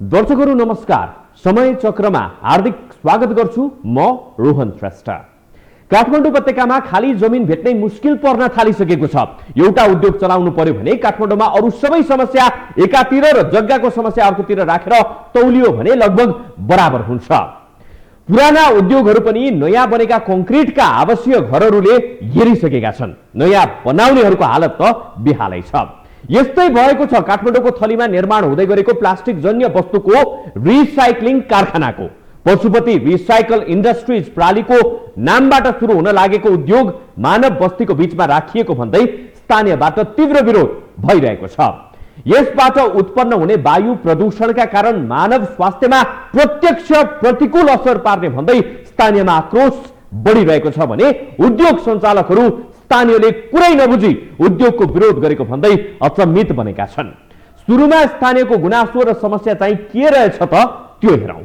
दर्शकहरू नमस्कार। समय चक्रमा हार्दिक स्वागत गर्छु म रोहन श्रेष्ठ। काठमाडौँ उपत्यकामा खाली जमिन भेट्नै मुस्किल पर्न थालिसकेको छ। एउटा उद्योग चलाउनु पर्यो भने काठमाडौँमा अरु सबै समस्या एकातिर र जग्गाको समस्या अर्कोतिर राखेर तौलियो भने लगभग बराबर हुन्छ। पुराना उद्योगहरू पनि नयाँ बनेका कङ्क्रिटका आवासीय घरहरूले हेरिसकेका छन्। नयाँ बनाउनेहरूको हालत त बेहालै छ। यस्तै भएको छ काठमाडौँको थलीमा निर्माण हुँदै गरेको प्लास्टिक जन्य वस्तुको रिसाइक्लिङ कारखानाको। पशुपति रिसाइकल इन्डस्ट्रिज प्रालीको नामबाट सुरु हुन लागेको उद्योग मानव बस्तीको बीचमा राखिएको भन्दै स्थानीयबाट तीव्र विरोध भइरहेको छ। यसबाट उत्पन्न हुने वायु प्रदूषणका कारण मानव स्वास्थ्यमा प्रत्यक्ष प्रतिकूल असर पार्ने भन्दै स्थानीयमा आक्रोश बढिरहेको छ भने उद्योग सञ्चालकहरू स्थानीयले कुरै नबुझी उद्योगको विरोध गरेको भन्दै अचम्मित बनेका छन्। सुरुमा स्थानीयको गुनासो र समस्या चाहिँ के रहेछ त त्यो हेरौं।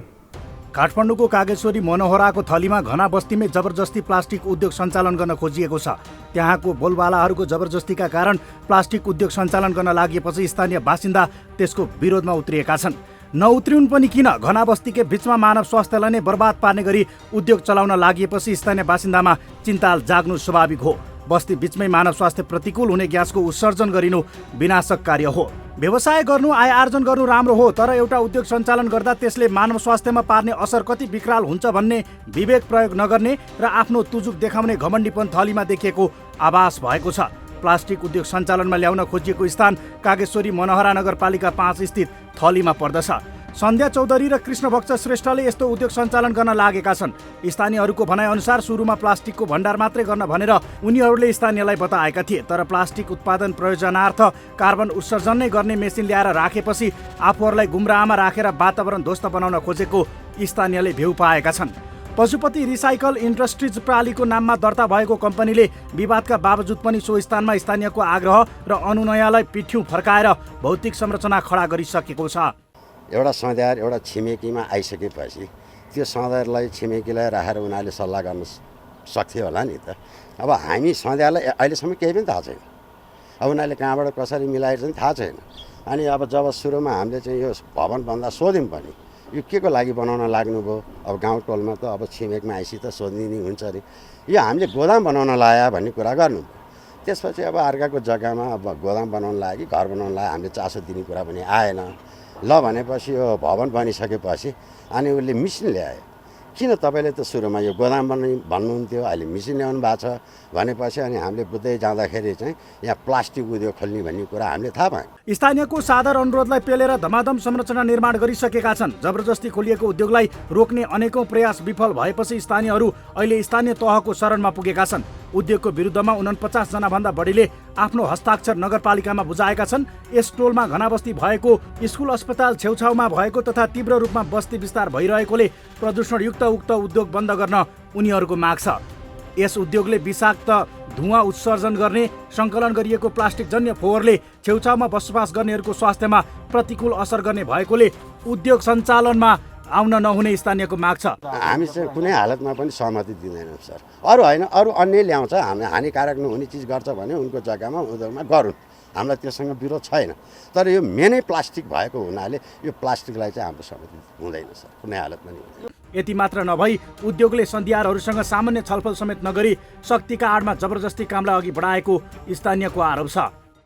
काठमाडौँको कागेश्वरी मनोहराको थलीमा घना बस्तीमै जबरजस्ती प्लास्टिक उद्योग सञ्चालन गर्न खोजिएको छ। त्यहाँको बोलबालाहरूको जबरजस्तीका कारण प्लास्टिक उद्योग सञ्चालन गर्न लागेपछि स्थानीय बासिन्दा त्यसको विरोधमा उत्रिएका छन्। नउत्रिउन् पनि किन, घना बस्तीकै बीचमा मानव स्वास्थ्यलाई नै बर्बाद पार्ने गरी उद्योग चलाउन लागेपछि स्थानीय बासिन्दामा चिन्ता जाग्नु स्वाभाविक हो। बस्ती बीचमै मानव स्वास्थ्य प्रतिकूल हुने ग्यासको उत्सर्जन गरिनु विनाशक कार्य हो। व्यवसाय गर्नु, आय आर्जन गर्नु राम्रो हो, तर एउटा उद्योग सञ्चालन गर्दा त्यसले मानव स्वास्थ्यमा पार्ने असर कति विकराल हुन्छ भन्ने विवेक प्रयोग नगर्ने र आफ्नो तुजुक देखाउने घमण्डीपन थलीमा देखिएको आभास भएको छ। प्लास्टिक उद्योग सञ्चालनमा ल्याउन खोजिएको स्थान कागेश्वरी मनोहरा नगरपालिका 5 स्थित थलीमा पर्दछ। सन्ध्या चौधरी र कृष्णभक्त श्रेष्ठले यस्तो उद्योग सञ्चालन गर्न लागेका छन्। स्थानीयहरूको भनाइअनुसार सुरुमा प्लास्टिकको भण्डार मात्रै गर्न भनेर उनीहरूले स्थानीयलाई बताएका थिए, तर प्लास्टिक उत्पादन प्रयोजनार्थ कार्बन उत्सर्जन नै गर्ने मेसिन ल्याएर राखेपछि आफूहरूलाई गुमराहमा राखेर वातावरण ध्वस्त बनाउन खोजेको स्थानीयले भेउ पाएका छन्। पशुपति रिसाइकल इन्डस्ट्रिज प्रालीको नाममा दर्ता भएको कम्पनीले विवादका बावजुद पनि सो स्थानमा स्थानीयको आग्रह र अनुनयलाई पिठ्यौँ फर्काएर भौतिक संरचना खडा गरिसकेको छ। एउटा सौदार एउटा छिमेकीमा आइसकेपछि त्यो सौदारलाई छिमेकीलाई राखेर उनीहरूले सल्लाह गर्न सक्थ्यो होला नि त। अब हामी सौदारलाई अहिलेसम्म केही पनि थाहा छैन। अब उनीहरूले कहाँबाट कसरी मिलाएर चाहिँ थाहा छैन। अनि अब जब सुरुमा हामीले चाहिँ यो भवन भन्दा सोध्यौँ पनि यो के को लागि बनाउन लाग्नुभयो। अब गाउँ टोलमा त अब छिमेकमा आइसी त सोधिदिने हुन्छ अरे, यो हामीले गोदाम बनाउन लाया भन्ने कुरा गर्नुभयो। त्यसपछि अब अर्काको जग्गामा अब गोदाम बनाउन लाग्यो, घर बनाउन लाग्यो, हामीले चासो दिने कुरा पनि आएन। ल भनेपछि यो भवन बनिसकेपछि अनि उसले मिसिन ल्यायो। किन तपाईँले त सुरुमा यो गोदाम भन्नुहुन्थ्यो, अहिले मिसिन ल्याउनु भएको छ भनेपछि अनि हामीले बुझ्दै जाँदाखेरि चाहिँ यहाँ प्लास्टिक उद्योग खोल्ने भन्ने कुरा हामीले थाहा पायौँ। स्थानीयको सादर अनुरोधलाई पेलेर धमाधम संरचना निर्माण गरिसकेका छन्। जबरजस्ती खोलिएको उद्योगलाई रोक्ने अनेकौं प्रयास विफल भएपछि स्थानीयहरू अहिले स्थानीय तहको शरणमा पुगेका छन्। उद्योगको विरुद्धमा 49 जना भन्दा बढीले आफ्नो हस्ताक्षर नगरपालिकामा बुझाएका छन्। यस टोलमा घना बस्ती भएको, स्कुल अस्पताल छेउछाउमा भएको तथा तीव्र रूपमा बस्ती विस्तार भइरहेकोले प्रदूषणयुक्त उक्त उद्योग बन्द गर्न उनीहरूको माग छ। यस उद्योगले विषाक्त धुवाँ उत्सर्जन गर्ने, सङ्कलन गरिएको प्लास्टिक जन्य फोहोरले छेउछाउमा बसोबास गर्नेहरूको स्वास्थ्यमा प्रतिकूल असर गर्ने भएकोले उद्योग सञ्चालनमा आउन नहुने स्थानीयको माग छ। हामी चाहिँ कुनै हालतमा पनि सहमति दिँदैनौँ सर। अरू होइन, अरू अन्य ल्याउँछ, हामी हानिकारक नहुने चिज गर्छ भने उनको जग्गामा उद्योगमा गरून्, हामीलाई त्योसँग विरोध छैन। तर यो मेनै प्लास्टिक भएको हुनाले यो प्लास्टिकलाई चाहिँ हाम्रो सहमति हुँदैन सर, कुनै हालतमा नि हुँदैन। यति मात्र नभई उद्योगले सन्धियारहरूसँग सामान्य छलफल समेत नगरी शक्तिका आडमा जबरजस्ती कामलाई अघि बढाएको स्थानीयको आरोप छ।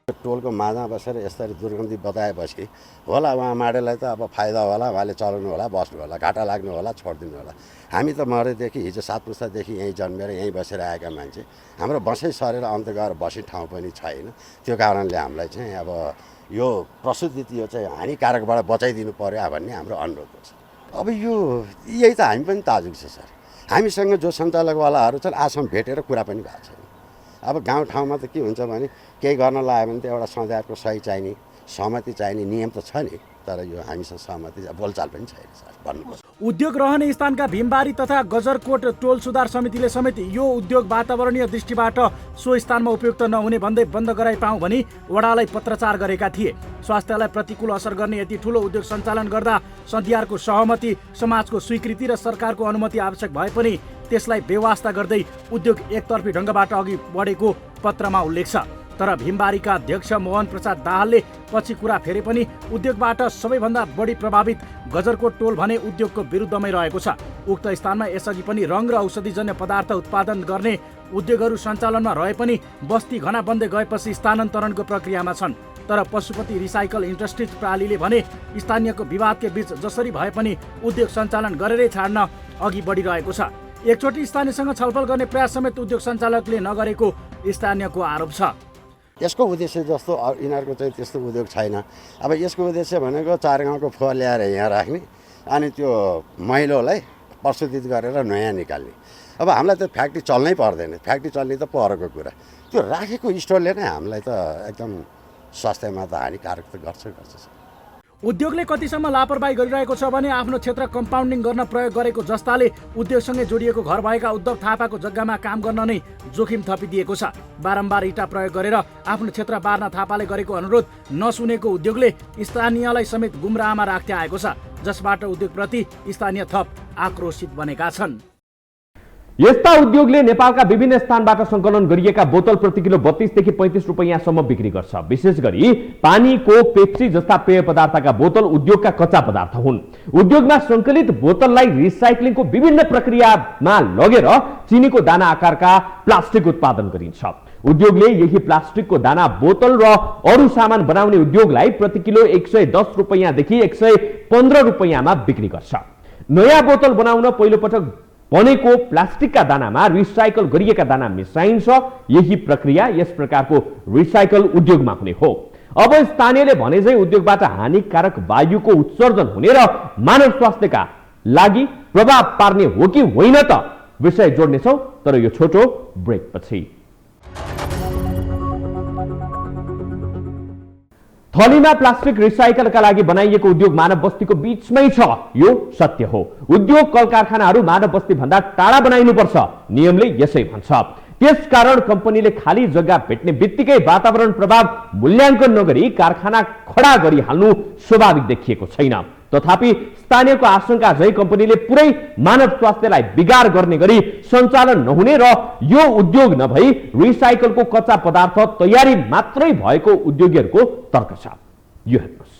टोलको माझमा बसेर यसरी दुर्गन्धी बताएपछि होला उहाँ माडेलाई त अब फाइदा होला, उहाँले चलाउनु होला, बस्नु होला, घाटा लाग्नु होला, छोडिदिनु होला। हामी त मरेदेखि हिजो 7 पुस्तादेखि यहीँ जन्मेर यहीँ बसेर आएका मान्छे, हाम्रो बसै सरेर अन्त गएर बस्ने ठाउँ पनि छैन। त्यो कारणले हामीलाई चाहिँ अब यो प्रस्तुति यो चाहिँ हानिकारकबाट बचाइदिनु पर्यो भन्ने हाम्रो अनुरोध छ। अब यो यही त हामी पनि ताजुक छ सर। हामीसँग जो सञ्चालकवालाहरू छन् आजसम्म भेटेर कुरा पनि भएको छैन। अब गाउँठाउँमा त के हुन्छ भने केही गर्न लाग्यो भने त एउटा सञ्चारको सही चाहिने, सहमति चाहिने नियम त छ नि, तर यो हामीसँग सहमति बोलचाल पनि छैन सर भन्नुपर्छ। उद्योग रहने स्थानका भीमबारी तथा गजरकोट टोल सुधार समितिले समेत यो उद्योग वातावरणीय दृष्टिबाट सो स्थानमा उपयुक्त नहुने भन्दै बन्द गराइ पाऊँ भनी वडालाई पत्रचार गरेका थिए। स्वास्थ्यलाई प्रतिकूल असर गर्ने यति ठुलो उद्योग सञ्चालन गर्दा सन्धियारको सहमति, समाजको स्वीकृति र सरकारको अनुमति आवश्यक भए पनि त्यसलाई बेवास्ता गर्दै उद्योग एकतर्फी ढङ्गबाट अघि बढेको पत्रमा उल्लेख छ। तर भीमबारीका अध्यक्ष मोहन प्रसाद दाहालले पछि कुरा फेरे पनि उद्योगबाट सबैभन्दा बढी प्रभावित गजरकोट टोल भने उद्योगको विरुद्धमै रहेको छ। उक्त स्थानमा यसअघि पनि रङ र औषधिजन्य पदार्थ उत्पादन गर्ने उद्योगहरू सञ्चालनमा रहे पनि बस्ती घना बन्दै गएपछि स्थानान्तरणको प्रक्रियामा छन्। तर पशुपति रिसाइकल इन्डस्ट्रिज प्रणालीले भने स्थानीयको विवादकै बीच जसरी भए पनि उद्योग सञ्चालन गरेरै छाड्न अघि बढिरहेको छ। एकचोटि स्थानीयसँग छलफल गर्ने प्रयास समेत उद्योग सञ्चालकले नगरेको स्थानीयको आरोप छ। यसको उद्देश्य जस्तो यिनीहरूको चाहिँ त्यस्तो उद्योग छैन। अब यसको उद्देश्य भनेको 4 गाउँको फोहोर ल्याएर यहाँ राख्ने अनि त्यो मैलोलाई प्रशोधित गरेर नयाँ निकाल्ने। अब हामीलाई त फ्याक्ट्री चल्नै पर्दैन, फ्याक्ट्री चल्ने त परको कुरा। त्यो राखेको स्टोरले नै हामीलाई त एकदम स्वास्थ्यमा त हानिकारक त गर्छ। उद्योगले कतिसम्म लापरवाही गरिरहेको छ भने आफ्नो क्षेत्र कम्पाउन्डिङ गर्न प्रयोग गरेको जस्ताले उद्योगसँगै जोडिएको घर भएका उद्धव थापाको जग्गामा काम गर्न नै जोखिम थपिदिएको छ। बारम्बार इँटा प्रयोग गरेर आफ्नो क्षेत्र बार्न थापाले गरेको अनुरोध नसुनेको उद्योगले स्थानीयलाई समेत गुमराहमा राख्दै आएको छ, जसबाट उद्योगप्रति स्थानीय थप आक्रोशित बनेका छन्। यस्ता उद्योगले नेपालका विभिन्न स्थानबाट संकलन गरिएका बोतल प्रति किलो 32 देखि 35 रुपैयाँसम्म बिक्री गर्छ। विशेष गरी पानी, कोक, पेप्सी जस्ता पेय पदार्थका बोतल उद्योगका कच्चा पदार्थ हुन्। उद्योगमा संकलित बोतललाई रिसाइक्लिङको विभिन्न प्रक्रियामा लगेर चिनीको दाना आकारका प्लास्टिक उत्पादन गरिन्छ। उद्योगले यही प्लास्टिकको दाना बोतल र अरू सामान बनाउने उद्योगलाई प्रति किलो 110 रुपैयाँदेखि 115 रुपैयाँमा बिक्री गर्छ। नयाँ बोतल बनाउन पहिलो पटक बनेको प्लास्टिकका दानामा रिसाइकल गरिएका दाना मिसाइन्छ। यही प्रक्रिया यस प्रकारको रिसाइकल उद्योगमा हुने हो। अब स्थानीयले भने चाहिँ उद्योगबाट हानिकारक वायुको उत्सर्जन हुने र मानव स्वास्थ्यका लागि प्रभाव पार्ने हो कि होइन त विषय जोड्नेछौँ, तर यो छोटो ब्रेकपछि। थलीमा प्लास्टिक रिसाइकलका लागि बनाइएको उद्योग मानव बस्तीको बीचमै छ, यो सत्य हो। उद्योग कल कारखानाहरू मानव बस्ती भन्दा टाढा बनाइनुपर्छ, नियमले यसै भन्छ। त्यसकारण कम्पनीले खाली जग्गा भेट्ने बित्तिकै वातावरण प्रभाव मूल्याङ्कन नगरी कारखाना खडा गरिहाल्नु स्वाभाविक देखिएको छैन। तथापि स्थानीयको आशंका चाहिँ कम्पनीले पुरै मानव स्वास्थ्यलाई बिगार गर्ने गरी सञ्चालन नहुने र यो उद्योग नभई रिसाइकलको कच्चा पदार्थ तयारी मात्रै भएको उद्योगीहरूको तर्क छ। यो हेर्नुहोस्,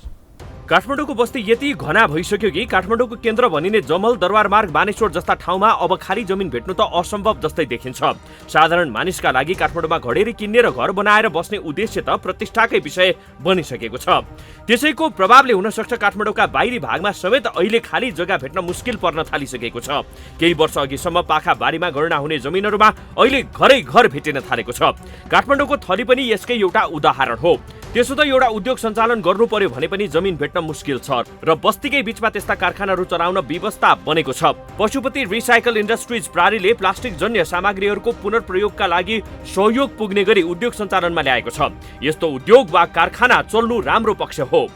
काठमाडौँको बस्ती यति घना भइसक्यो कि काठमाडौँको केन्द्र भनिने जमल, दरबार मार्ग, बानेश्वर जस्ता ठाउँमा अब खाली जमिन भेट्नु त असम्भव जस्तै देखिन्छ। साधारण मानिसका लागि काठमाडौँमा घडेरी किन्ने र घर बनाएर बस्ने उद्देश्य त प्रतिष्ठाकै विषय बनिसकेको छ। त्यसैको प्रभावले हुन सक्छ काठमाडौँका बाहिरी भागमा समेत अहिले खाली जग्गा भेट्न मुस्किल पर्न थालिसकेको छ। केही वर्ष अघिसम्म पाखा बारीमा गणना हुने जमिनहरूमा अहिले घरै घर भेटिन थालेको छ। काठमाडौँको थली पनि यसकै एउटा उदाहरण हो। त्यसो त एउटा उद्योग सञ्चालन गर्नु पर्यो भने पनि जमिन भेट्न मुस्किल छ र बस्तीकै बीचमा त्यस्ता कारखानाहरू चलाउन व्यवस्था बनेको छ। पशुपति रिसाइकल इन्डस्ट्रिज प्रणालीले प्लास्टिक जन्य सामग्रीहरूको पुनर्प्रयोगका लागि सहयोग पुग्ने गरी उद्योग सञ्चालनमा ल्याएको छ। यस्तो उद्योग वा कारखाना चल्नु राम्रो पक्ष हो।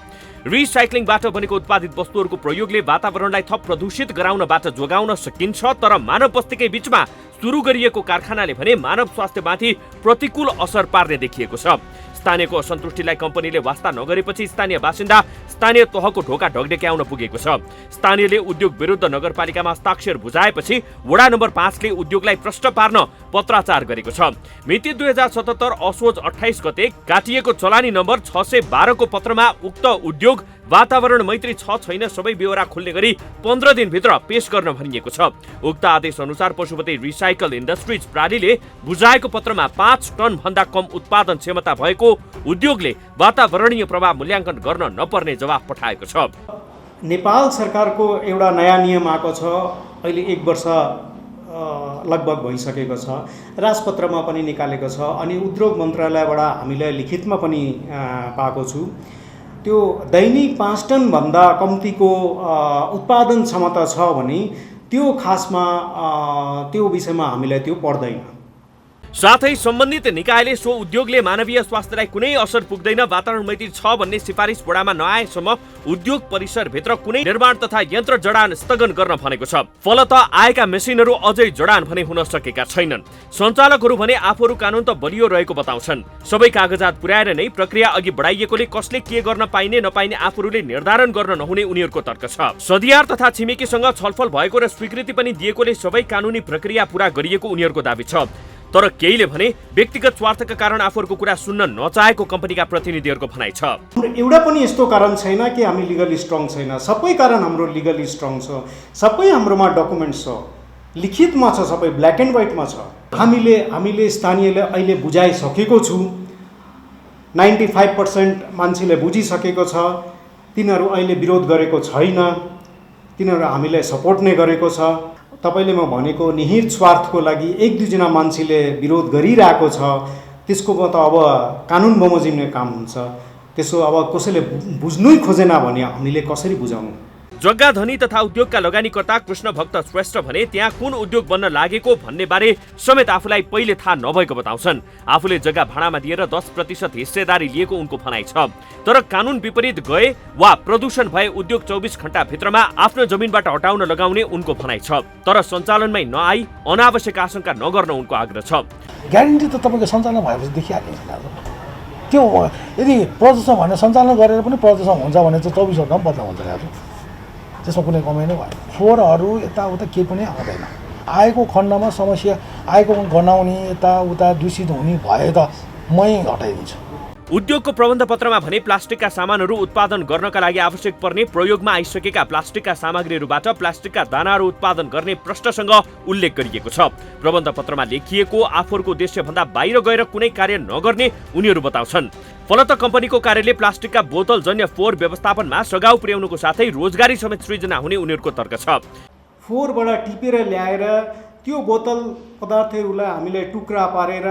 रिसाइक्लिङबाट बनेको उत्पादित वस्तुहरूको प्रयोगले वातावरणलाई थप प्रदूषित गराउनबाट जोगाउन सकिन्छ, तर मानव बस्तीकै बीचमा सुरु गरिएको कारखानाले भने मानव स्वास्थ्यमाथि प्रतिकूल असर पार्ने देखिएको छ। स्थानीयको असन्तुष्टिलाई कम्पनीले वास्ता नगरेपछि स्थानीय बासिन्दा स्थानीय तहको ढोका ढकढक्याउन पुगेको छ। स्थानीयले उद्योग विरुद्ध नगरपालिकामा हस्ताक्षर बुझाएपछि वडा नम्बर 5 ले उद्योगलाई प्रश्न पार्न पत्राचार गरेको छ। मिति 2077 असोज 28 गते काटिएको चलानी नम्बर 612 को पत्रमा उक्त उद्योग वातावरण मैत्री छ छैन सबै ब्यौरा खुल्ने गरी 15 दिनभित्र पेश गर्न भनिएको छ। उक्त आदेश अनुसार पशुपति रिसाइकल इन्डस्ट्रिज प्रणालीले बुझाएको पत्रमा 5 टन भन्दा कम उत्पादन क्षमता भएको उद्योगले वातावरणीय प्रभाव मूल्याङ्कन गर्न नपर्ने जवाफ पठाएको छ। नेपाल सरकारको एउटा नयाँ नियम आएको छ, अहिले 1 वर्ष लगभग भइसकेको छ। राजपत्रमा पनि निकालेको छ अनि उद्योग मन्त्रालयबाट हामीले लिखितमा पनि पाएको छु। त्यो दैनिक 5 टन भन्दा कम्तीको उत्पादन क्षमता छ भने त्यो खासमा त्यो विषयमा हामीलाई त्यो पर्दैन। साथै सम्बन्धित निकायले सो उद्योगले मानवीय स्वास्थ्यलाई कुनै असर पुग्दैन वातावरण मैत्री छ भन्ने सिफारिस वडामा नआएसम्म उद्योग परिसरभित्र कुनै निर्माण तथा यन्त्र जडान स्थगन गर्न भनेको छ। फलत आएका मेसिनहरू अझै जडान भने हुन सकेका छैनन्। सञ्चालकहरू भने आफूहरू कानुन त बलियो रहेको बताउँछन्। सबै कागजात पुर्याएर नै प्रक्रिया अघि बढाइएकोले कसले के गर्न पाइने नपाइने आफूहरूले निर्धारण गर्न नहुने उनीहरूको तर्क छ। सदियार तथा छिमेकीसँग छलफल भएको र स्वीकृति पनि दिएकोले सबै कानुनी प्रक्रिया पूरा गरिएको उनीहरूको दाबी छ। तर केहीले भने व्यक्तिगत स्वार्थका कारण आफूहरूको कुरा सुन्न नचाहेको कम्पनीका प्रतिनिधिहरूको भनाइ छ। एउटा पनि यस्तो कारण छैन कि हामी लिगली स्ट्रङ छैन, सबै कारण हाम्रो लिगली स्ट्रङ छ, सबै हाम्रोमा डकुमेन्ट्स छ, लिखितमा छ, सबै ब्ल्याक एन्ड व्हाइटमा छ। हामीले स्थानीयले अहिले बुझाइसकेको छु, 95% मान्छेले बुझिसकेको छ, तिनीहरू अहिले विरोध गरेको छैन, तिनीहरू हामीलाई सपोर्ट नै गरेको छ। तपाईँले म भनेको निहित स्वार्थको लागि एक दुईजना मान्छेले विरोध गरिरहेको छ, त्यसको त अब कानुन बमोजिमने काम हुन्छ। त्यसो अब कसैले बुझ्नै खोजेन भने हामीले कसरी बुझाउनु? जग्गा धनी तथा उद्योगका लगानीकर्ता कृष्ण भक्त श्रेष्ठ भने त्यहाँ कुन उद्योग बन्न लागेको भन्ने बारे समेत आफूलाई पहिले थाहा नभएको बताउँछन्। आफूले जग्गा भाडामा दिएर 10% हिस्सेदारी लिएको उनको भनाइ छ। तर कानुन विपरीत गए वा प्रदूषण भए उद्योग 24 घण्टा भित्रमा आफ्नो जमिनबाट हटाउन लगाउने उनको भनाइ छ। तर सञ्चालनमै नआई अनावश्यक आशंका नगर्न उनको आग्रह छ। ग्यारेन्टी त तपाईँको सञ्चालन भएपछि देखिहालिन्छ नि। त्यो यदि प्रदूषण भनेर सञ्चालन गरेर पनि प्रदूषण हुन्छ भने चाहिँ 24 घण्टा पनि बदला हुन्छ नि। त्यसमा कुनै कमाइ नै भएन। फोहोरहरू यताउता केही पनि आउँदैन। आएको खण्डमा समस्या आएको गनाउने यताउता दूषित हुने भए त मै हटाइदिन्छु। उद्योगको प्रबन्ध पत्रमा भने प्लास्टिकका सामानहरू उत्पादन गर्नका लागि आवश्यक पर्ने प्रयोगमा आइसकेका प्लास्टिकका सामग्रीहरूबाट प्लास्टिकका दानाहरू उत्पादन गर्ने प्रश्नसँग उल्लेख गरिएको छ। प्रबन्ध पत्रमा लेखिएको आफूहरूको उद्देश्यभन्दा बाहिर गएर कुनै कार्य नगर्ने उनीहरू बताउँछन्। फलत कम्पनीको कार्यले प्लास्टिकका बोतल जन्य फोहोर व्यवस्थापनमा सघाउ पुर्याउनुको साथै रोजगारी समेत सृजना हुने उनीहरूको तर्क छ। फोहोरबाट टिपेर ल्याएर त्यो बोतल पदार्थहरूलाई हामीले टुक्रा पारेर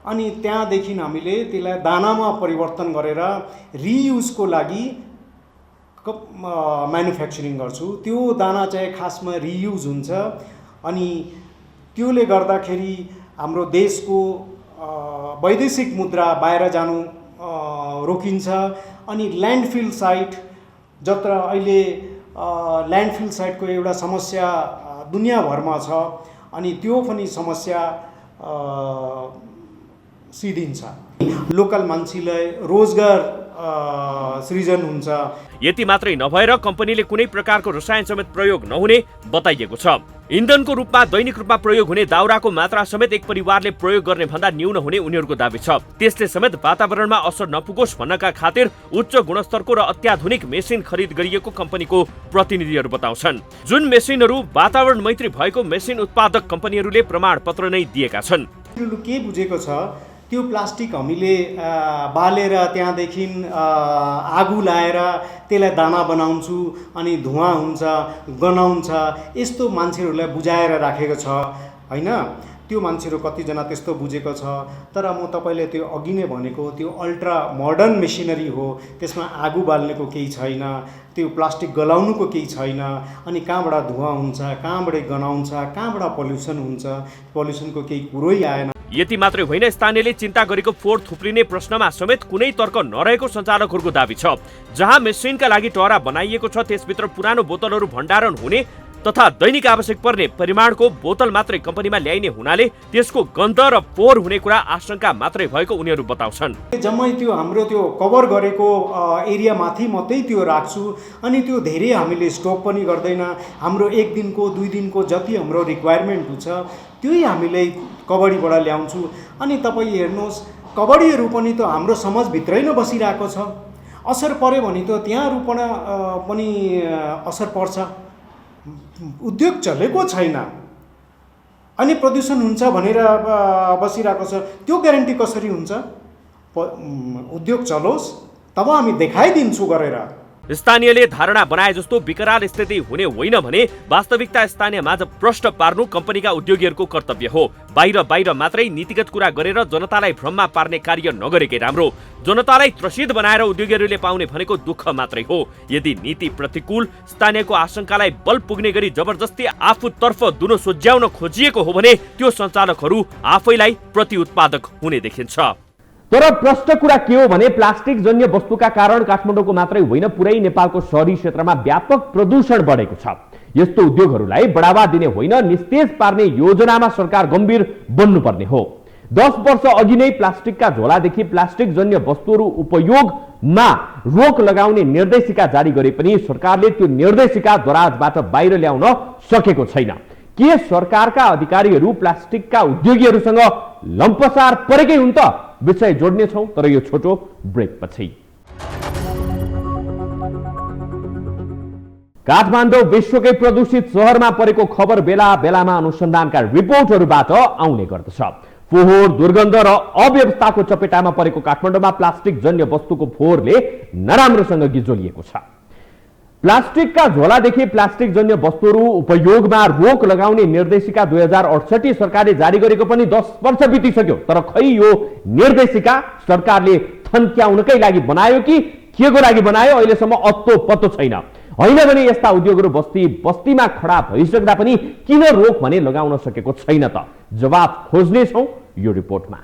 अनि त्यहाँदेखि हामीले त्यसलाई दानामा परिवर्तन गरेर रियुजको लागि म्यानुफ्याक्चरिङ गर्छु। त्यो दाना चाहिँ खासमा रियुज हुन्छ अनि त्योले गर्दाखेरि हाम्रो देशको वैदेशिक मुद्रा बाहिर जानु रोकिन्छ। अनि ल्यान्डफिल साइट जत्र अहिले ल्यान्डफिल साइटको एउटा समस्या दुनियाँभरमा छ अनि त्यो पनि समस्या सिद्धिन्छ। लोकल मान्छेलाई रोजगार सृजन हुन्छ। यति मात्रै नभएर कम्पनीले कुनै प्रकारको रसायन समेत प्रयोग नहुने बताइएको छ। इन्धनको रूपमा दैनिक रूपमा प्रयोग हुने दाउराको मात्रा समेत एक परिवारले प्रयोग गर्ने भन्दा न्यून हुने उनीहरूको दाबी छ। त्यसले समेत वातावरणमा असर नपुगोस् भन्नका खातिर उच्च गुणस्तरको र अत्याधुनिक मेसिन खरिद गरिएको कम्पनीको प्रतिनिधिहरू बताउँछन्। जुन मेसिनहरू वातावरण मैत्री भएको मेसिन उत्पादक कम्पनीहरूले प्रमाणपत्र नै दिएका छन्। के बुझेको छ त्यो प्लास्टिक हामीले बालेर त्यहाँदेखि आगो लाएर त्यसलाई दाना बनाउँछु अनि धुवाँ हुन्छ गनाउँछ यस्तो मान्छेहरूलाई बुझाएर राखेको छ हैन। त्यो मान्छेहरू कतिजना त्यस्तो बुझेको छ। तर म तपाईँले त्यो अघि नै भनेको त्यो अल्ट्रा मोडर्न मेसिनरी हो, त्यसमा आगो बाल्नेको केही छैन, त्यो प्लास्टिक गलाउनुको केही छैन। अनि कहाँबाट धुवाँ हुन्छ, कहाँबाट गनाउँछ, कहाँबाट पल्युसन हुन्छ, पल्युसनको केही कुरै आएन। यति मात्रै होइन, स्थानीयले चिन्ता गरेको फोहोर थुप्रिने प्रश्नमा समेत कुनै तर्क नरहेको सञ्चालकहरूको दाबी छ। जहाँ मेसिनका लागि टहरा बनाइएको छ त्यसभित्र पुरानो बोतलहरू भण्डारण हुने तथा दैनिक आवश्यक पर्ने परिमाणको बोतल मात्रै कम्पनीमा ल्याइने हुनाले त्यसको गन्ध र फोहोर हुने कुरा आशंका मात्रै भएको उनीहरू बताउँछन्। जम्मै त्यो हाम्रो त्यो कभर गरेको एरिया माथि मात्रै त्यो राख्छु अनि त्यो धेरै हामीले स्टक पनि गर्दैन। हाम्रो एक दिनको दुई दिनको जति हाम्रो रिक्वायरमेन्ट हुन्छ त्यही हामीले कबडीबाट ल्याउँछु। अनि तपाईँ हेर्नुहोस् कबडीहरू पनि त हाम्रो समाजभित्रै नै बसिरहेको छ। असर पर्यो भने त त्यहाँहरू पनि असर पर्छ। उद्योग चलेको छैन अनि प्रदूषण हुन्छ भनेर बसिरहेको छ, त्यो ग्यारेन्टी कसरी हुन्छ? उद्योग चलोस् तब हामी देखाइदिन्छु गरेर। स्थानीयले धारणा बनाए जस्तो विकराल स्थिति हुने होइन भने वास्तविकता स्थानीय माझ प्रश्न पार्नु कम्पनीका उद्योगीहरूको कर्तव्य हो। बाहिर मात्रै नीतिगत कुरा गरेर जनतालाई भ्रममा पार्ने कार्य नगरेकै राम्रो। जनतालाई त्रसित बनाएर उद्योगीहरूले पाउने भनेको दुःख मात्रै हो। यदि नीति प्रतिकूल स्थानीयको आशंकालाई बल पुग्ने गरी जबरजस्ती आफूतर्फ दुनो सोझ्याउन खोजिएको हो भने त्यो सञ्चालकहरू आफैलाई प्रतिउत्पादक हुने देखिन्छ। तर प्रश्न कुरा के हो भने प्लास्टिक जन्य वस्तुका कारण काठमाडौँको मात्रै होइन पुरै नेपालको शहरी क्षेत्रमा व्यापक प्रदूषण बढेको छ। यस्तो उद्योगहरूलाई बढावा दिने होइन निस्तेज पार्ने योजनामा सरकार गम्भीर बन्नुपर्ने हो। 10 वर्ष अघि नै प्लास्टिकका झोलादेखि प्लास्टिक जन्य वस्तुहरू उपयोगमा रोक लगाउने निर्देशिका जारी गरे पनि सरकारले त्यो निर्देशिका दराजबाट बाहिर ल्याउन सकेको छैन। के सरकारका अधिकारीहरू प्लास्टिकका उद्योगीहरूसँग लम्पसार परेकै हुन् त? विषय जोड्नेछौँ तर यो छोटो ब्रेकपछि। काठमाडौँ विश्वकै प्रदूषित शहरमा परेको खबर बेला बेलामा अनुसन्धानका रिपोर्टहरूबाट आउने गर्दछ। फोहोर, दुर्गन्ध र अव्यवस्थाको चपेटामा परेको काठमाडौँमा प्लास्टिक जन्य वस्तुको फोहोरले नराम्रोसँग गिजोलिएको छ। प्लास्टिकका झोलादेखि प्लास्टिक जन्य वस्तुहरू उपयोगमा रोक लगाउने निर्देशिका 2068 सरकारले जारी गरेको पनि 10 वर्ष बितिसक्यो। तर खै यो निर्देशिका सरकारले थन्क्याउनकै लागि बनायो कि के को लागि बनायो अहिलेसम्म अत्तो पत्तो छैन। होइन भने यस्ता उद्योगहरू बस्तीमा खडा भइसक्दा पनि किन रोक भने लगाउन सकेको छैन त? जवाब खोज्नेछौँ यो रिपोर्टमा।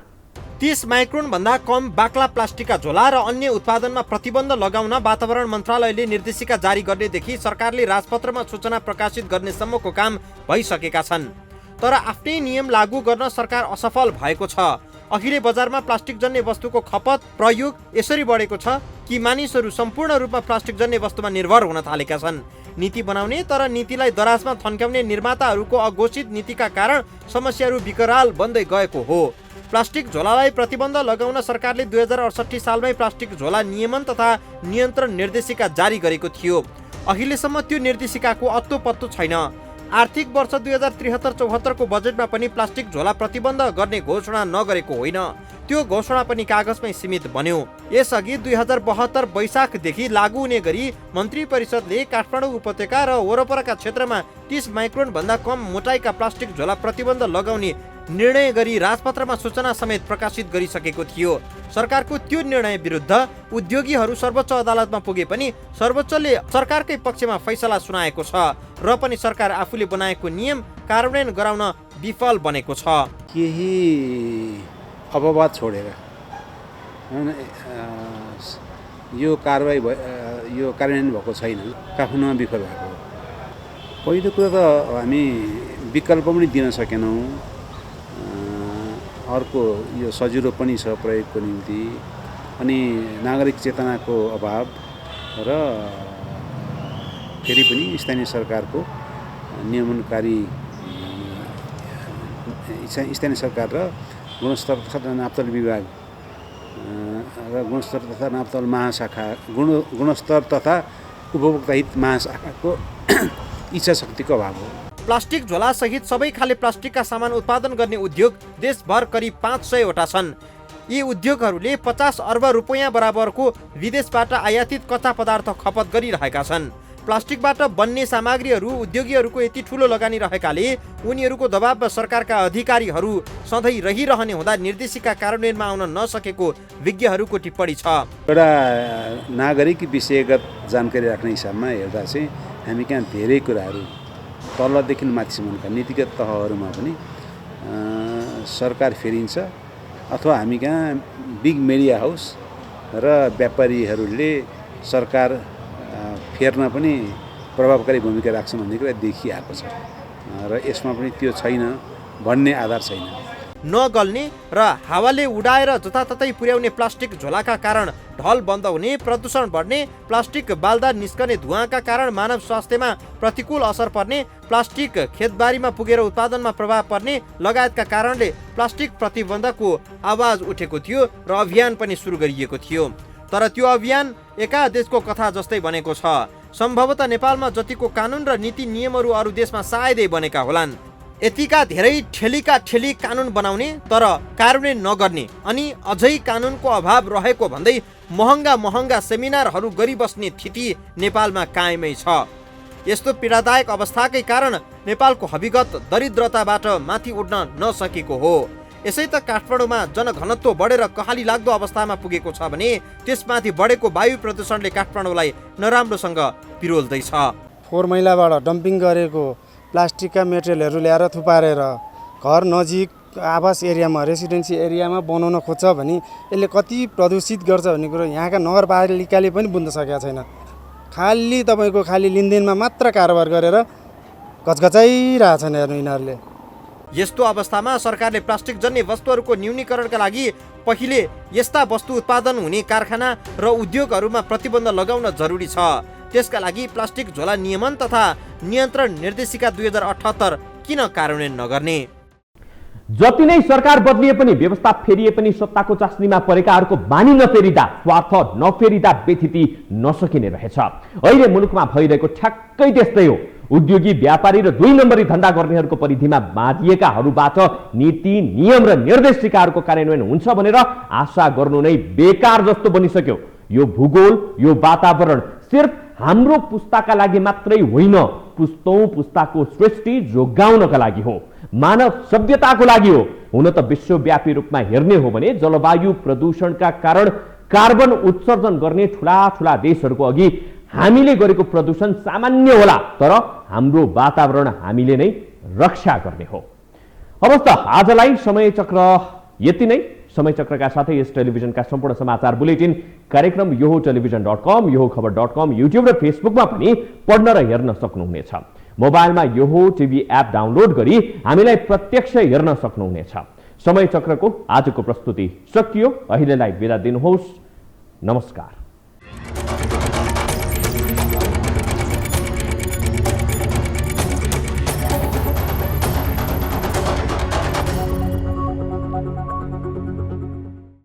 30 माइक्रोन भन्दा कम बाक्ला प्लास्टिकका झोला र अन्य उत्पादनमा प्रतिबन्ध लगाउन वातावरण मन्त्रालयले निर्देशिका जारी गर्नेदेखि सरकारले राजपत्रमा सूचना प्रकाशित गर्नेसम्मको काम भइसकेका छन्। तर आफ्नै नियम लागू गर्न सरकार असफल भएको छ। अहिले बजारमा प्लास्टिक जन्य वस्तुको खपत प्रयोग यसरी बढेको छ कि मानिसहरू सम्पूर्ण रूपमा प्लास्टिक जन्य वस्तुमा निर्भर हुन थालेका छन्। नीति बनाउने तर नीतिलाई दराजमा थन्क्याउने निर्माताहरूको अघोषित नीतिका कारण समस्याहरू विकराल बन्दै गएको हो। प्लास्टिक झोलालाई प्रतिबन्ध लगाउन सरकारले 2068 सालमै प्लास्टिक झोला नियमन तथा नियन्त्रण निर्देशिका जारी गरेको थियो। अहिलेसम्म त्यो निर्देशिकाको अत्तो पत्तो छैन। आर्थिक वर्ष 2073-74 को बजेटमा पनि प्लास्टिक झोला प्रतिबन्ध गर्ने घोषणा नगरेको होइन, त्यो घोषणा पनि कागजमै सीमित बन्यो। यसअघि 2072 वैशाखदेखि लागू हुने गरी मन्त्री परिषदले काठमाडौँ उपत्यका र वरपरका क्षेत्रमा 30 माइक्रोन भन्दा कम मोटाइका प्लास्टिक झोला प्रतिबन्ध लगाउने निर्णय गरी राजपत्रमा सूचना समेत प्रकाशित गरिसकेको थियो। सरकारको त्यो निर्णय विरुद्ध उद्योगीहरू सर्वोच्च अदालतमा पुगे पनि सर्वोच्चले सरकारकै पक्षमा फैसला सुनाएको छ र पनि सरकार आफूले बनाएको नियम कार्यान्वयन गराउन विफल बनेको छ। केही अपवाद छोडेर यो कारबाही यो कार्यान्वयन भएको छैन। काठमाडौँमा विफल भएको पहिलो कुरा त हामी विकल्प पनि दिन सकेनौँ। अर्को यो सजिलो पनि छ प्रयोगको निम्ति, अनि नागरिक चेतनाको अभाव र फेरि पनि स्थानीय सरकारको नियमनकारी स्थानीय सरकार र गुणस्तर तथा नापतोल विभाग र गुणस्तर तथा नापतोल महाशाखा गुणस्तर तथा उपभोक्ता हित महाशाखाको इच्छा शक्तिको अभाव हो। प्लास्टिक झोला सहित सबै खाले प्लास्टिकका सामान उत्पादन गर्ने उद्योग देशभर करिब 500 वटा छन्। यी उद्योगहरूले 50 अर्ब रुपैयाँ बराबरको विदेशबाट आयातित कच्चा पदार्थ खपत गरिरहेका छन्। प्लास्टिकबाट बन्ने सामग्रीहरू उद्योगीहरूको यति ठुलो लगानी रहेकाले उनीहरूको दबावमा सरकारका अधिकारीहरू सधैँ रहिरहने हुँदा निर्देशिका कार्यान्वयनमा आउन नसकेको विज्ञहरूको टिप्पणी छ। एउटा नागरिक विषयगत जानकारी राख्ने हिसाबमा हेर्दा चाहिँ हामी कहाँ धेरै कुराहरू तलदेखि माथिसम्मका नीतिगत तहहरूमा पनि सरकार फेरिन्छ, अथवा हामी कहाँ बिग मिडिया हाउस र व्यापारीहरूले सरकार फेर्न पनि प्रभावकारी भूमिका राख्छन् भन्ने कुरा देखिआएको छ र यसमा पनि त्यो छैन भन्ने आधार छैन। नगल्ने र हावाले उडाएर जताततै पुर्याउने प्लास्टिक झोलाका कारण ढल बन्द हुने, प्रदूषण बढ्ने, प्लास्टिक बाल्दा निस्कने धुवाँका कारण मानव स्वास्थ्यमा प्रतिकूल असर पर्ने, प्लास्टिक खेतबारीमा पुगेर उत्पादनमा प्रभाव पर्ने लगायतका कारणले प्लास्टिक प्रतिबन्धको आवाज उठेको थियो र अभियान पनि सुरु गरिएको थियो। तर त्यो अभियान एका देशको कथा जस्तै बनेको छ। सम्भवतः नेपालमा जतिको कानुन र नीति नियमहरू अरू देशमा सायदै बनेका होलान्। यतिका धेरै ठेलीका ठेली कानुन बनाउने तर कार्यान्वयन नगर्ने अनि अझै कानुनको अभाव रहेको भन्दै महँगा सेमिनारहरू गरिबस्ने स्थिति नेपालमा कायमै छ। यस्तो पीडादायक अवस्थाकै कारण नेपालको हविगत दरिद्रताबाट माथि उठ्न नसकेको हो। यसै त काठमाडौँमा जनघनत्व बढेर कहाली लाग्दो अवस्थामा पुगेको छ भने त्यसमाथि बढेको वायु प्रदूषणले काठमाडौँलाई नराम्रोसँग पिरोल्दैछ। फोहोर मैलाबाट डम्पिङ गरेको प्लास्टिकका मेटेरियलहरू ल्याएर थुपारेर घर नजिक आवास एरियामा रेसिडेन्सी एरियामा बनाउन खोज्छ भने यसले कति प्रदूषित गर्छ भन्ने कुरो यहाँका नगरपालिकाले पनि बुझ्न सकेका छैन। खाली लेनदेनमा मात्र कारोबार गरेर गचगचाइरहेछन् हेर्नु यिनीहरूले। यस्तो अवस्थामा सरकारले प्लास्टिक जन्य वस्तुहरूको न्यूनीकरणका लागि पहिले यस्ता वस्तु उत्पादन हुने कारखाना र उद्योगहरूमा प्रतिबन्ध लगाउन जरुरी छ। त्यसका लागि प्लास्टिक झोला नियमन तथा नियन्त्रण निर्देशिका 2078 किन कार्यान्वयन नगर्ने? जति नै सरकार बदलिए पनि व्यवस्था फेरिए पनि सत्ताको चास्नीमा परेकाहरूको बानी नफेरिदा स्वार्थ नफेरिदा व्यथिति नसकिने रहेछ। अहिले मुलुकमा भइरहेको ठ्याक्कै त्यस्तै हो। उद्योगी व्यापारी र 2 नम्बरी धन्दा गर्नेहरूको परिधिमा बाँधिएकाहरूबाट नीति नियम र निर्देशिकाहरूको कार्यान्वयन हुन्छ भनेर आशा गर्नु नै बेकार जस्तो बनिसक्यो। यो भूगोल, यो वातावरण सिर्फ हाम्रो पुस्ताका लागि मात्रै होइन, पुस्तौं पुस्ताको सृष्टि जोगाउनका लागि हो, मानव सभ्यताको लागि हो। हुन त विश्वव्यापी रूपमा हेर्ने हो भने जलवायु प्रदूषणका कारण कार्बन उत्सर्जन गर्ने ठूला ठूला देशहरूको अघि हामीले गरेको प्रदूषण सामान्य होला, तर हाम्रो वातावरण हामीले नै रक्षा गर्ने हो। अवस्था आजलाई समय चक्र यति नै। समय चक्रका साथै यस टेलिभिजनका सम्पूर्ण समाचार बुलेटिन कार्यक्रम यो टेलिभिजन.com, यो खबर.com, युट्युब र फेसबुकमा पनि पढ्न र हेर्न सक्नुहुनेछ। मोबाइलमा यो टिभी एप डाउनलोड गरी हामीलाई प्रत्यक्ष हेर्न सक्नुहुनेछ। समय चक्रको आजको प्रस्तुति सकियो। अहिलेलाई बिदा दिनुहोस्। नमस्कार।